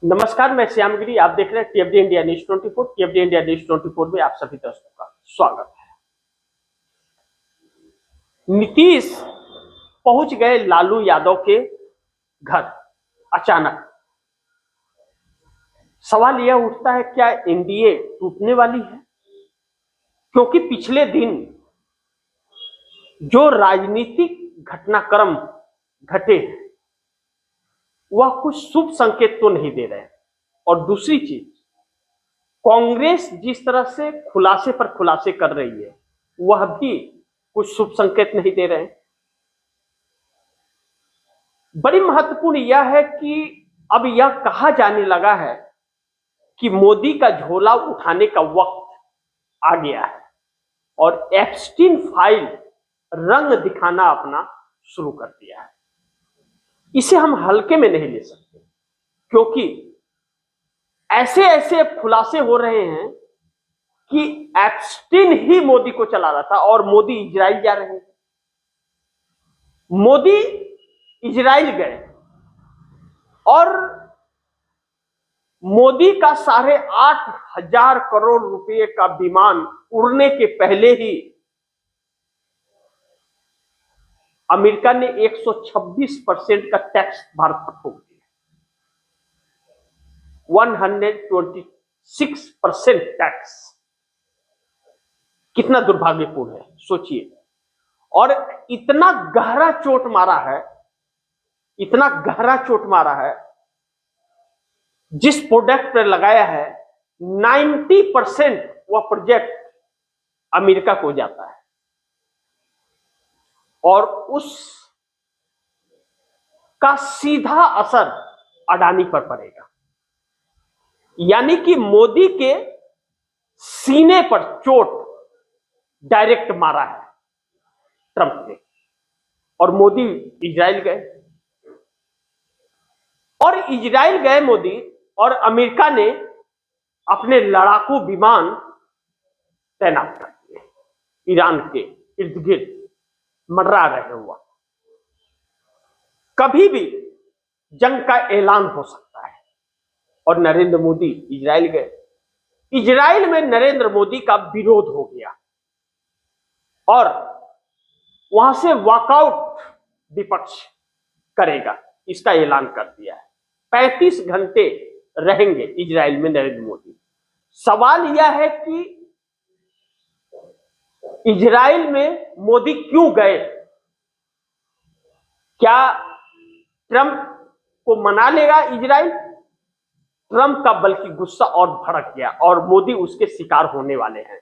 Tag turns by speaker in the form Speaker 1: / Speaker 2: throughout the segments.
Speaker 1: नमस्कार, मैं श्यामगिरी। आप देख रहे हैं टीएफडी इंडिया न्यूज 24। टीएफडी इंडिया न्यूज 24 में आप सभी दर्शकों का स्वागत है। नीतीश पहुंच गए लालू यादव के घर अचानक। सवाल यह उठता है, क्या एनडीए टूटने वाली है? क्योंकि पिछले दिन जो राजनीतिक घटनाक्रम घटे वह कुछ शुभ संकेत तो नहीं दे रहे हैं। और दूसरी चीज, कांग्रेस जिस तरह से खुलासे पर खुलासे कर रही है वह भी कुछ शुभ संकेत नहीं दे रहे हैं। बड़ी महत्वपूर्ण यह है कि अब यह कहा जाने लगा है कि मोदी का झोला उठाने का वक्त आ गया है और एप्स्टीन फाइल रंग दिखाना अपना शुरू कर दिया है। इसे हम हल्के में नहीं ले सकते, क्योंकि ऐसे ऐसे खुलासे हो रहे हैं कि एप्स्टीन ही मोदी को चला रहा था और मोदी इजराइल जा रहे हैं। मोदी इजराइल गए और मोदी का 8,500 करोड़ रुपए का विमान उड़ने के पहले ही अमेरिका ने 126% का टैक्स भारत पर ठोक दिया। 126% टैक्स कितना दुर्भाग्यपूर्ण है, सोचिए। और इतना गहरा चोट मारा है, इतना गहरा चोट मारा है, जिस प्रोडक्ट पर लगाया है 90% वह प्रोजेक्ट अमेरिका को जाता है और उस का सीधा असर अडानी पर पड़ेगा। यानी कि मोदी के सीने पर चोट डायरेक्ट मारा है ट्रंप ने। और मोदी इजराइल गए और इजराइल गए मोदी, और अमेरिका ने अपने लड़ाकू विमान तैनात कर दिए ईरान के इर्द गिर्द मंडरा रहे हुआ। कभी भी जंग का ऐलान हो सकता है। और नरेंद्र मोदी इजराइल गए। इजराइल में नरेंद्र मोदी का विरोध हो गया और वहां से वॉकआउट विपक्ष करेगा, इसका ऐलान कर दिया है। 35 घंटे रहेंगे इजराइल में नरेंद्र मोदी। सवाल यह है कि इजराइल में मोदी क्यों गए? क्या ट्रंप को मना लेगा इजराइल? ट्रंप का बल्कि गुस्सा और भड़क गया और मोदी उसके शिकार होने वाले हैं।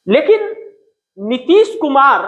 Speaker 1: लेकिन नीतीश कुमार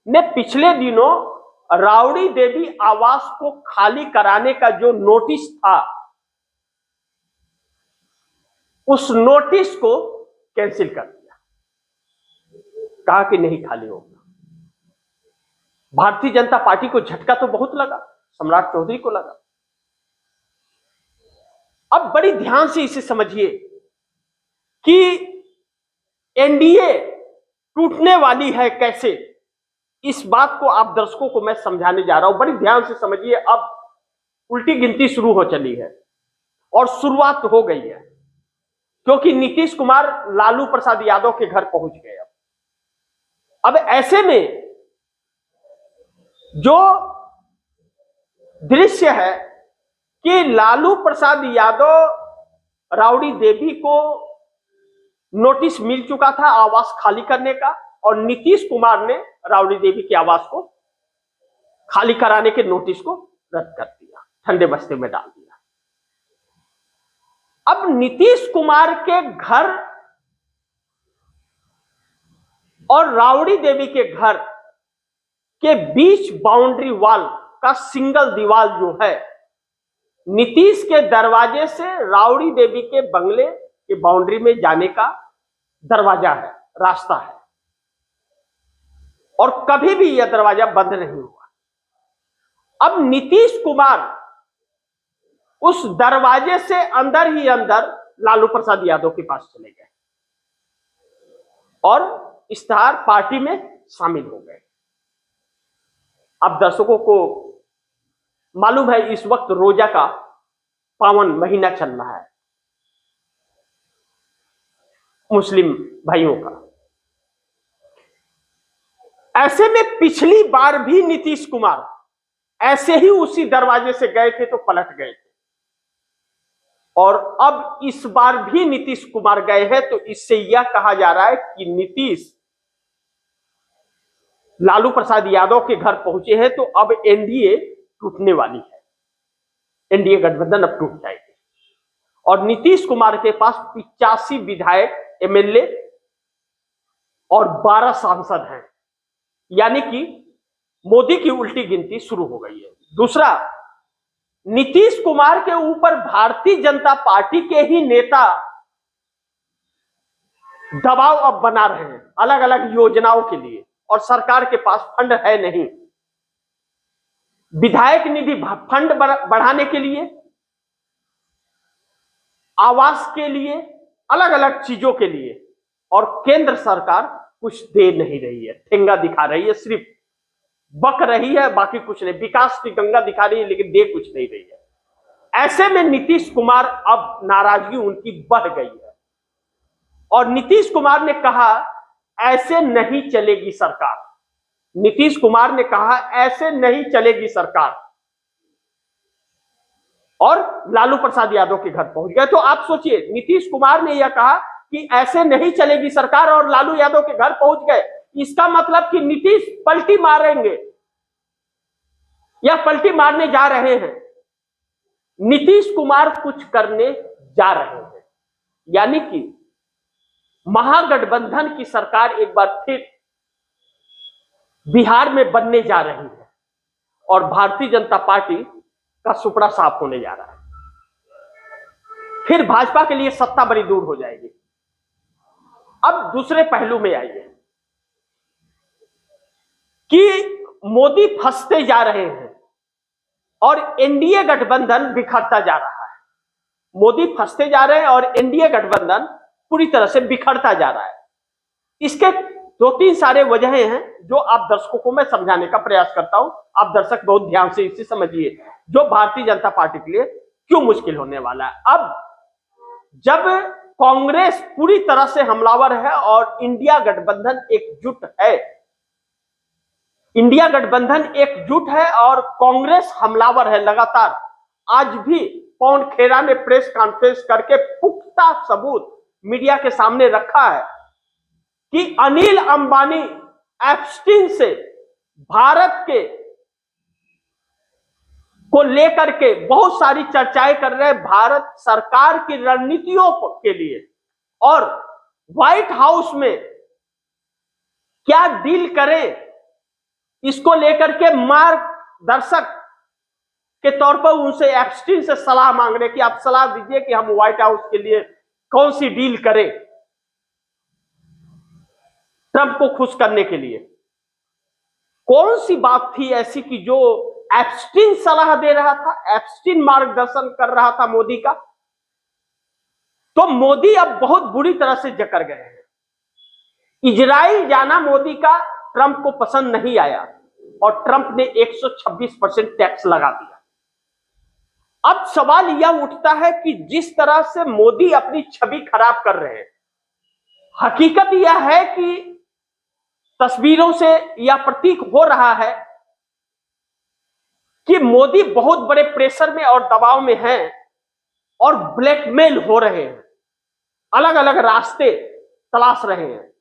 Speaker 1: ने पिछले दिनों राउडी देवी आवास को खाली कराने का जो नोटिस था, उस नोटिस को कैंसिल कर दिया। कहा कि नहीं खाली होगा। भारतीय जनता पार्टी को झटका तो बहुत लगा, सम्राट चौधरी को लगा। अब बड़ी ध्यान से इसे समझिए कि एनडीए टूटने वाली है कैसे। इस बात को आप दर्शकों को मैं समझाने जा रहा हूं, बड़ी ध्यान से समझिए। अब उल्टी गिनती शुरू हो चली है और शुरुआत हो गई है, क्योंकि नीतीश कुमार लालू प्रसाद यादव के घर पहुंच गए। अब ऐसे में जो दृश्य है कि लालू प्रसाद यादव राउडी देवी को नोटिस मिल चुका था आवास खाली करने का, और नीतीश कुमार ने राउडी देवी के आवास को खाली कराने के नोटिस को रद्द कर दिया, ठंडे बस्ते में डाल दिया। अब नीतीश कुमार के घर और राउडी देवी के घर के बीच बाउंड्री वॉल का सिंगल दीवार जो है, नीतीश के दरवाजे से राउडी देवी के बंगले के बाउंड्री में जाने का दरवाजा है, रास्ता है, और कभी भी यह दरवाजा बंद नहीं हुआ। अब नीतीश कुमार उस दरवाजे से अंदर ही अंदर लालू प्रसाद यादव के पास चले गए और इस्तार पार्टी में शामिल हो गए। अब दर्शकों को मालूम है इस वक्त रोजा का पावन महीना चल रहा है मुस्लिम भाइयों का। ऐसे में पिछली बार भी नीतीश कुमार ऐसे ही उसी दरवाजे से गए थे तो पलट गए थे, और अब इस बार भी नीतीश कुमार गए हैं, तो इससे यह कहा जा रहा है कि नीतीश लालू प्रसाद यादव के घर पहुंचे हैं, तो अब एनडीए टूटने वाली है, एनडीए गठबंधन अब टूट जाएगी और नीतीश कुमार के पास 85 विधायक, एमएलए और 12 सांसद हैं, यानी कि मोदी की उल्टी गिनती शुरू हो गई है। दूसरा, नीतीश कुमार के ऊपर भारतीय जनता पार्टी के ही नेता दबाव अब बना रहे हैं अलग अलग योजनाओं के लिए, और सरकार के पास फंड है नहीं। विधायक निधि फंड बढ़ाने के लिए, आवास के लिए, अलग अलग चीजों के लिए, और केंद्र सरकार कुछ दे नहीं रही है, ठेंगा दिखा रही है, सिर्फ बक रही है, बाकी कुछ नहीं। विकास की गंगा दिखा रही है लेकिन दे कुछ नहीं रही है। ऐसे में नीतीश कुमार, अब नाराजगी उनकी बढ़ गई है और नीतीश कुमार ने कहा ऐसे नहीं चलेगी सरकार। नीतीश कुमार ने कहा ऐसे नहीं चलेगी सरकार, और लालू प्रसाद यादव के घर पहुंच गए। तो आप सोचिए, नीतीश कुमार ने यह कहा कि ऐसे नहीं चलेगी सरकार और लालू यादव के घर पहुंच गए, इसका मतलब कि नीतीश पलटी मारेंगे या पलटी मारने जा रहे हैं। नीतीश कुमार कुछ करने जा रहे हैं, यानी कि महागठबंधन की सरकार एक बार फिर बिहार में बनने जा रही है और भारतीय जनता पार्टी का सुपड़ा साफ होने जा रहा है। फिर भाजपा के लिए सत्ता बड़ी दूर हो जाएगी। अब दूसरे पहलू में आइए कि मोदी फंसते जा रहे हैं और एनडीए गठबंधन बिखरता जा रहा है। मोदी फंसते जा रहे हैं और एनडीए गठबंधन पूरी तरह से बिखरता जा रहा है। इसके 2-3 सारे वजहें हैं जो आप दर्शकों को मैं समझाने का प्रयास करता हूं। आप दर्शक बहुत ध्यान से इसे समझिए, जो भारतीय जनता पार्टी के लिए क्यों मुश्किल होने वाला है। अब जब कांग्रेस पूरी तरह से हमलावर है और इंडिया गठबंधन एकजुट है, इंडिया गठबंधन एकजुट है और कांग्रेस हमलावर है लगातार। आज भी पवन खेरा ने प्रेस कॉन्फ्रेंस करके पुख्ता सबूत मीडिया के सामने रखा है कि अनिल अंबानी एप्स्टीन से भारत के को लेकर के बहुत सारी चर्चाएं कर रहे हैं, भारत सरकार की रणनीतियों के लिए, और व्हाइट हाउस में क्या डील करें इसको लेकर के मार्गदर्शक के तौर पर उनसे एप्स्टीन से सलाह मांग रहे कि आप सलाह दीजिए कि हम व्हाइट हाउस के लिए कौन सी डील करें ट्रंप को खुश करने के लिए। कौन सी बात थी ऐसी कि जो एप्स्टीन सलाह दे रहा था, एप्स्टीन मार्गदर्शन कर रहा था मोदी का। तो मोदी अब बहुत बुरी तरह से जकड़ गए हैं। इजराइल जाना मोदी का ट्रंप को पसंद नहीं आया और ट्रंप ने 126% टैक्स लगा दिया। अब सवाल यह उठता है कि जिस तरह से मोदी अपनी छवि खराब कर रहे हैं, हकीकत यह है कि तस्वीरों से यह प्रतीक हो रहा है कि मोदी बहुत बड़े प्रेशर में और दबाव में हैं और ब्लैकमेल हो रहे हैं, अलग अलग रास्ते तलाश रहे हैं,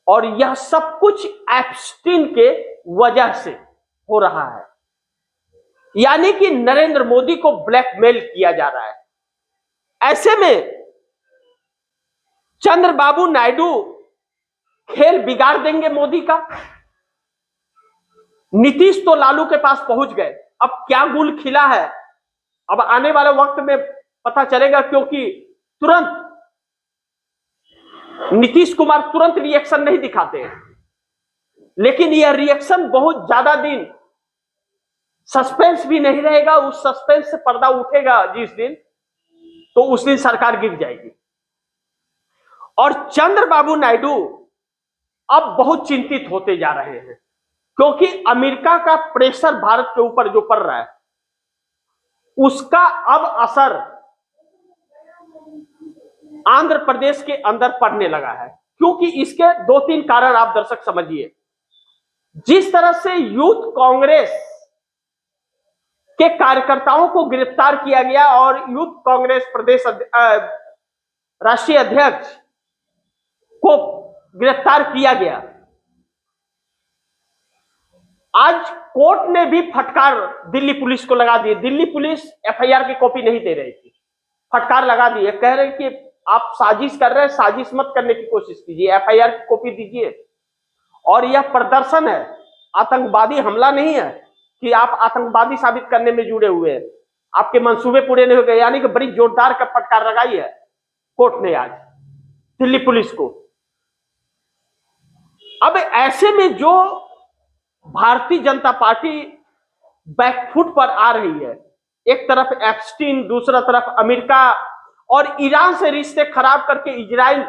Speaker 1: और यह सब कुछ एप्स्टीन के वजह से हो रहा है। यानी कि नरेंद्र मोदी को ब्लैकमेल किया जा रहा है। ऐसे में चंद्रबाबू नायडू खेल बिगाड़ देंगे मोदी का। नीतीश तो लालू के पास पहुंच गए, अब क्या गुल खिला है अब आने वाले वक्त में पता चलेगा, क्योंकि तुरंत नीतीश कुमार तुरंत रिएक्शन नहीं दिखाते हैं, लेकिन यह रिएक्शन बहुत ज्यादा दिन सस्पेंस भी नहीं रहेगा। उस सस्पेंस से पर्दा उठेगा जिस दिन, तो उस दिन सरकार गिर जाएगी। और चंद्रबाबू नायडू अब बहुत चिंतित होते जा रहे हैं, क्योंकि अमेरिका का प्रेशर भारत के ऊपर जो पड़ रहा है, उसका अब असर आंध्र प्रदेश के अंदर पड़ने लगा है। क्योंकि इसके दो तीन कारण आप दर्शक समझिए। जिस तरह से यूथ कांग्रेस के कार्यकर्ताओं को गिरफ्तार किया गया और यूथ कांग्रेस प्रदेश राष्ट्रीय अध्यक्ष को गिरफ्तार किया गया, आज कोर्ट ने भी फटकार दिल्ली पुलिस को लगा दी। दिल्ली पुलिस एफआईआर की कॉपी नहीं दे रही थी, फटकार लगा दी है, कह रहे कि आप साजिश कर रहे हैं, साजिश मत करने की कोशिश कीजिए, एफआईआर की कॉपी दीजिए। और यह प्रदर्शन है, आतंकवादी हमला नहीं है कि आप आतंकवादी साबित करने में जुड़े हुए हैं, आपके मंसूबे पूरे नहीं हो गए। यानी कि बड़ी जोरदार का फटकार लगाई है कोर्ट ने आज दिल्ली पुलिस को। अब ऐसे में जो भारतीय जनता पार्टी बैकफुट पर आ रही है, एक तरफ एप्स्टीन, दूसरा तरफ अमेरिका और ईरान से रिश्ते खराब करके इजराइल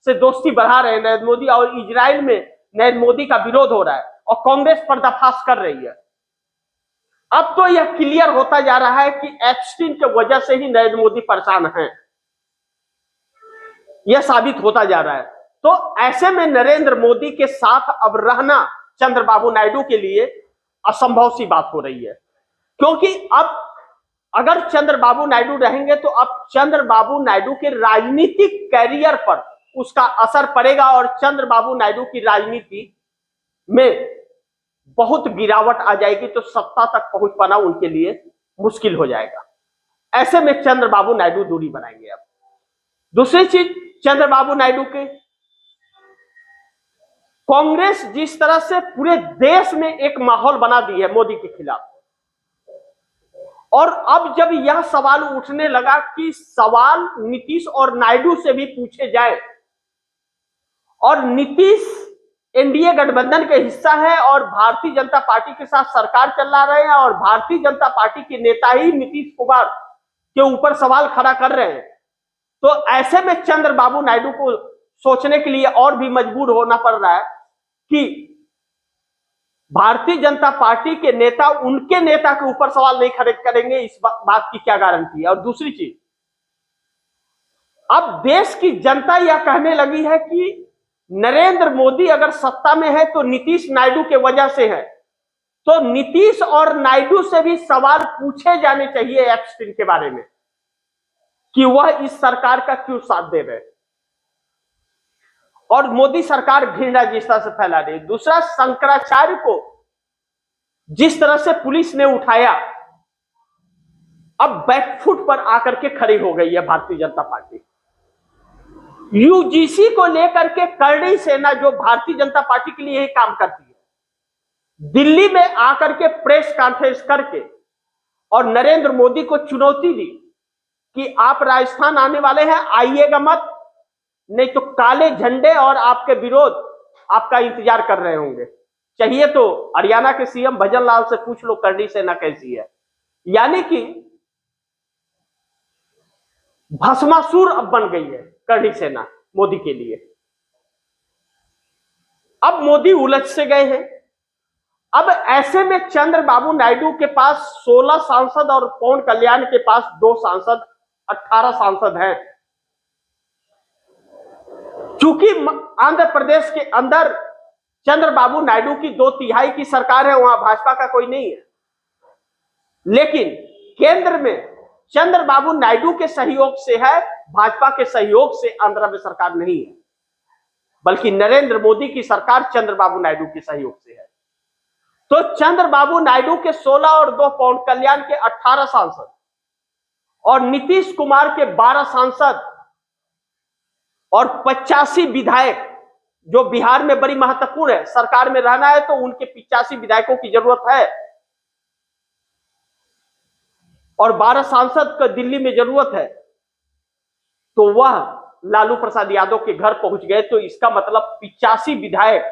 Speaker 1: से दोस्ती बढ़ा रहे हैं नरेंद्र मोदी, और इजराइल में नरेंद्र मोदी का विरोध हो रहा है और कांग्रेस पर्दाफाश कर रही है। अब तो यह क्लियर होता जा रहा है कि एप्स्टीन की वजह से ही नरेंद्र मोदी परेशान हैं, यह साबित होता जा रहा है। तो ऐसे में नरेंद्र मोदी के साथ अब रहना चंद्रबाबू नायडू के लिए असंभव सी बात हो रही है। क्योंकि अब अगर चंद्रबाबू नायडू रहेंगे तो अब चंद्रबाबू नायडू के राजनीतिक कैरियर पर उसका असर पड़ेगा और चंद्रबाबू नायडू की राजनीति में बहुत गिरावट आ जाएगी, तो सत्ता तक पहुंच पाना उनके लिए मुश्किल हो जाएगा। ऐसे में चंद्रबाबू नायडू दूरी बनाएंगे। अब दूसरी चीज, चंद्रबाबू नायडू के कांग्रेस जिस तरह से पूरे देश में एक माहौल बना दी है मोदी के खिलाफ, और अब जब यह सवाल उठने लगा कि सवाल नीतीश और नायडू से भी पूछे जाए, और नीतीश एनडीए गठबंधन के हिस्सा है और भारतीय जनता पार्टी के साथ सरकार चला रहे हैं, और भारतीय जनता पार्टी के नेता ही नीतीश कुमार के ऊपर सवाल खड़ा कर रहे हैं, तो ऐसे में चंद्रबाबू नायडू को सोचने के लिए और भी मजबूर होना पड़ रहा है कि भारतीय जनता पार्टी के नेता उनके नेता के ऊपर सवाल नहीं खड़े करेंगे, इस बात की क्या गारंटी है। और दूसरी चीज, अब देश की जनता यह कहने लगी है कि नरेंद्र मोदी अगर सत्ता में है तो नीतीश नायडू के वजह से है, तो नीतीश और नायडू से भी सवाल पूछे जाने चाहिए एप्स्टीन के बारे में कि वह इस सरकार का क्यों साथ दे रहे हैं, और मोदी सरकार घृणा जिस तरह से फैला रही है। दूसरा, शंकराचार्य को जिस तरह से पुलिस ने उठाया, अब बैकफुट पर आकर के खड़ी हो गई है भारतीय जनता पार्टी। यूजीसी को लेकर के करड़ी सेना जो भारतीय जनता पार्टी के लिए ही काम करती है, दिल्ली में आकर के प्रेस कॉन्फ्रेंस करके और नरेंद्र मोदी को चुनौती दी कि आप राजस्थान आने वाले हैं, आइएगा मत, नहीं तो काले झंडे और आपके विरोध आपका इंतजार कर रहे होंगे। चाहिए तो हरियाणा के सीएम भजन लाल से पूछ लो करड़ी सेना कैसी है। यानी कि भस्मासुर अब बन गई है करड़ी सेना मोदी के लिए। अब मोदी उलझ से गए हैं। अब ऐसे में चंद्रबाबू नायडू के पास 16 सांसद और पवन कल्याण के पास 2 सांसद, 18 सांसद हैं। चूंकि आंध्र प्रदेश के अंदर चंद्रबाबू नायडू की 2/3 की सरकार है, वहां भाजपा का कोई नहीं है, लेकिन केंद्र में चंद्रबाबू नायडू के सहयोग से है, भाजपा के सहयोग से आंध्र में सरकार नहीं है, बल्कि नरेंद्र मोदी की सरकार चंद्रबाबू नायडू के सहयोग से है। तो चंद्रबाबू नायडू के 16 और 2 पवन कल्याण के 18 सांसद और नीतीश कुमार के 12 सांसद और 85 विधायक, जो बिहार में बड़ी महत्वपूर्ण है, सरकार में रहना है तो उनके 85 विधायकों की जरूरत है, और 12 सांसद को दिल्ली में जरूरत है, तो वह लालू प्रसाद यादव के घर पहुंच गए। तो इसका मतलब 85 विधायक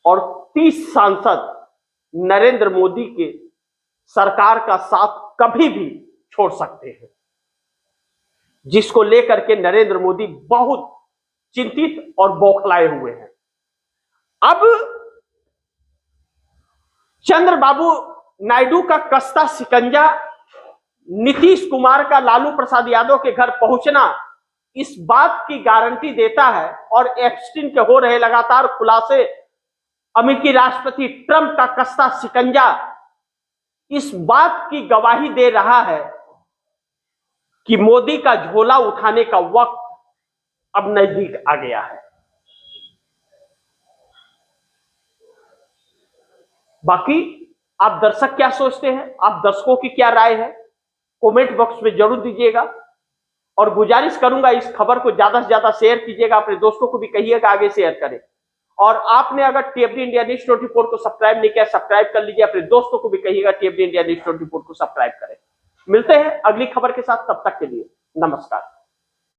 Speaker 1: और 30 सांसद नरेंद्र मोदी के सरकार का साथ कभी भी छोड़ सकते हैं, जिसको लेकर के नरेंद्र मोदी बहुत चिंतित और बौखलाए हुए हैं। अब चंद्रबाबू नायडू का कस्ता शिकंजा नीतीश कुमार का लालू प्रसाद यादव के घर पहुंचना इस बात की गारंटी देता है, और एप्स्टीन के हो रहे लगातार खुलासे, अमेरिकी राष्ट्रपति ट्रंप का कसता शिकंजा इस बात की गवाही दे रहा है कि मोदी का झोला उठाने का वक्त अब नजदीक आ गया है। बाकी आप दर्शक क्या सोचते हैं, आप दर्शकों की क्या राय है, कमेंट बॉक्स में जरूर दीजिएगा। और गुजारिश करूंगा इस खबर को ज्यादा से ज्यादा शेयर कीजिएगा, अपने दोस्तों को भी कहिएगा आगे शेयर करें। और आपने अगर टीएफडी इंडिया न्यूज़ 24 को सब्सक्राइब नहीं किया, सब्सक्राइब कर लीजिए, अपने दोस्तों को भी कहिएगा टीएफडी इंडिया न्यूज़ 24 को सब्सक्राइब करें। मिलते हैं अगली खबर के साथ, तब तक के लिए नमस्कार।